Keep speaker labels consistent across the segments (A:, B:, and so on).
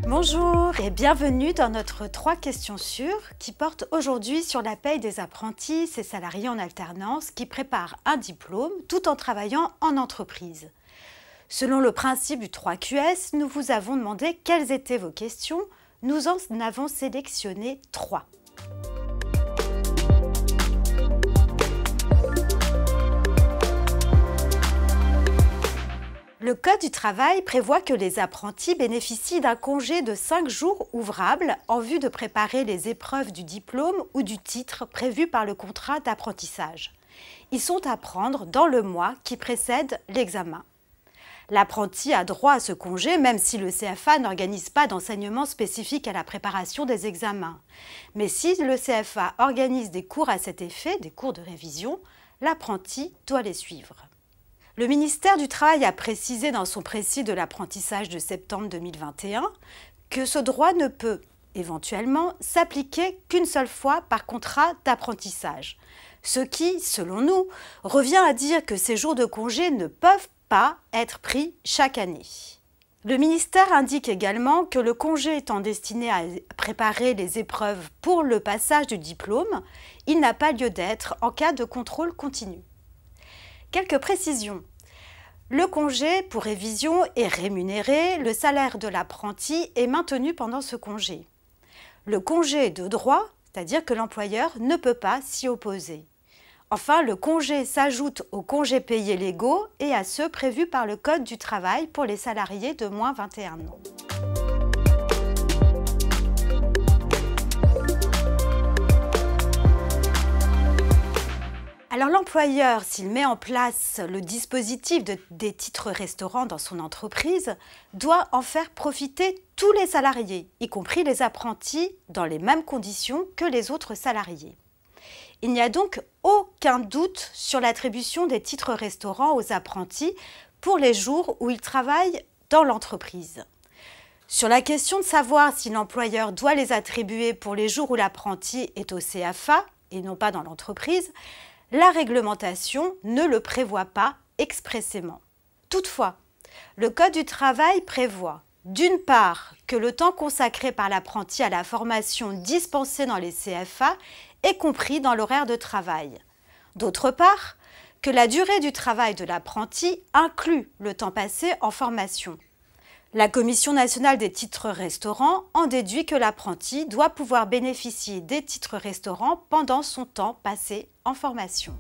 A: Bonjour et bienvenue dans notre 3 questions sûres qui portent aujourd'hui sur la paye des apprentis, ces salariés en alternance qui préparent un diplôme tout en travaillant en entreprise. Selon le principe du 3QS, nous vous avons demandé quelles étaient vos questions. Nous en avons sélectionné 3. Le Code du travail prévoit que les apprentis bénéficient d'un congé de 5 jours ouvrables en vue de préparer les épreuves du diplôme ou du titre prévues par le contrat d'apprentissage. Ils sont à prendre dans le mois qui précède l'examen. L'apprenti a droit à ce congé même si le CFA n'organise pas d'enseignement spécifique à la préparation des examens. Mais si le CFA organise des cours à cet effet, des cours de révision, l'apprenti doit les suivre. Le ministère du Travail a précisé dans son précis de l'apprentissage de septembre 2021 que ce droit ne peut, éventuellement, s'appliquer qu'une seule fois par contrat d'apprentissage. Ce qui, selon nous, revient à dire que ces jours de congé ne peuvent pas être pris chaque année. Le ministère indique également que le congé étant destiné à préparer les épreuves pour le passage du diplôme, il n'a pas lieu d'être en cas de contrôle continu. Quelques précisions. Le congé pour révision est rémunéré, le salaire de l'apprenti est maintenu pendant ce congé. Le congé est de droit, c'est-à-dire que l'employeur ne peut pas s'y opposer. Enfin, le congé s'ajoute aux congés payés légaux et à ceux prévus par le Code du travail pour les salariés de moins 21 ans. Alors l'employeur, s'il met en place le dispositif des titres restaurants dans son entreprise, doit en faire profiter tous les salariés, y compris les apprentis, dans les mêmes conditions que les autres salariés. Il n'y a donc aucun doute sur l'attribution des titres restaurants aux apprentis pour les jours où ils travaillent dans l'entreprise. Sur la question de savoir si l'employeur doit les attribuer pour les jours où l'apprenti est au CFA et non pas dans l'entreprise, la réglementation ne le prévoit pas expressément. Toutefois, le Code du travail prévoit d'une part que le temps consacré par l'apprenti à la formation dispensée dans les CFA est compris dans l'horaire de travail. D'autre part, que la durée du travail de l'apprenti inclut le temps passé en formation. La Commission nationale des titres restaurants en déduit que l'apprenti doit pouvoir bénéficier des titres restaurants pendant son temps passé en formation.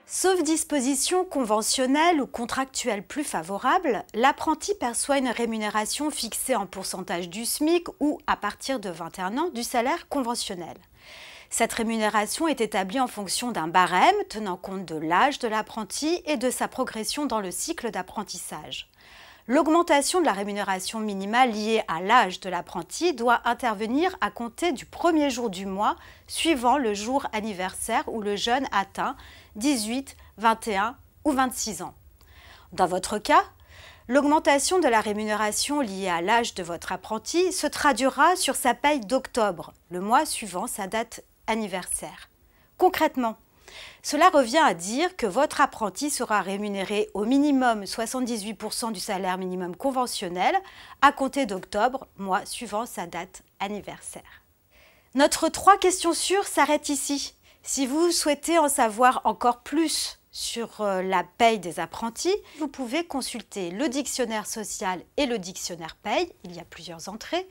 A: Sauf disposition conventionnelle ou contractuelle plus favorable, l'apprenti perçoit une rémunération fixée en pourcentage du SMIC ou, à partir de 21 ans, du salaire conventionnel. Cette rémunération est établie en fonction d'un barème tenant compte de l'âge de l'apprenti et de sa progression dans le cycle d'apprentissage. L'augmentation de la rémunération minimale liée à l'âge de l'apprenti doit intervenir à compter du premier jour du mois suivant le jour anniversaire où le jeune atteint 18, 21 ou 26 ans. Dans votre cas, l'augmentation de la rémunération liée à l'âge de votre apprenti se traduira sur sa paye d'octobre, le mois suivant sa date anniversaire. Concrètement, cela revient à dire que votre apprenti sera rémunéré au minimum 78% du salaire minimum conventionnel à compter d'octobre, mois suivant sa date anniversaire. Notre 3 questions sûres s'arrête ici. Si vous souhaitez en savoir encore plus sur la paye des apprentis, vous pouvez consulter le dictionnaire social et le dictionnaire paye, il y a plusieurs entrées,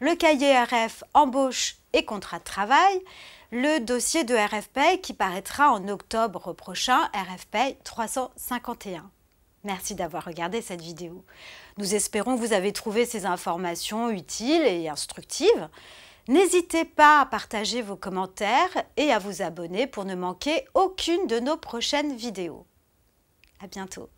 A: le cahier RF embauche et contrat de travail, le dossier de RF Paye qui paraîtra en octobre prochain, RF Paye 351. Merci d'avoir regardé cette vidéo. Nous espérons que vous avez trouvé ces informations utiles et instructives. N'hésitez pas à partager vos commentaires et à vous abonner pour ne manquer aucune de nos prochaines vidéos. À bientôt.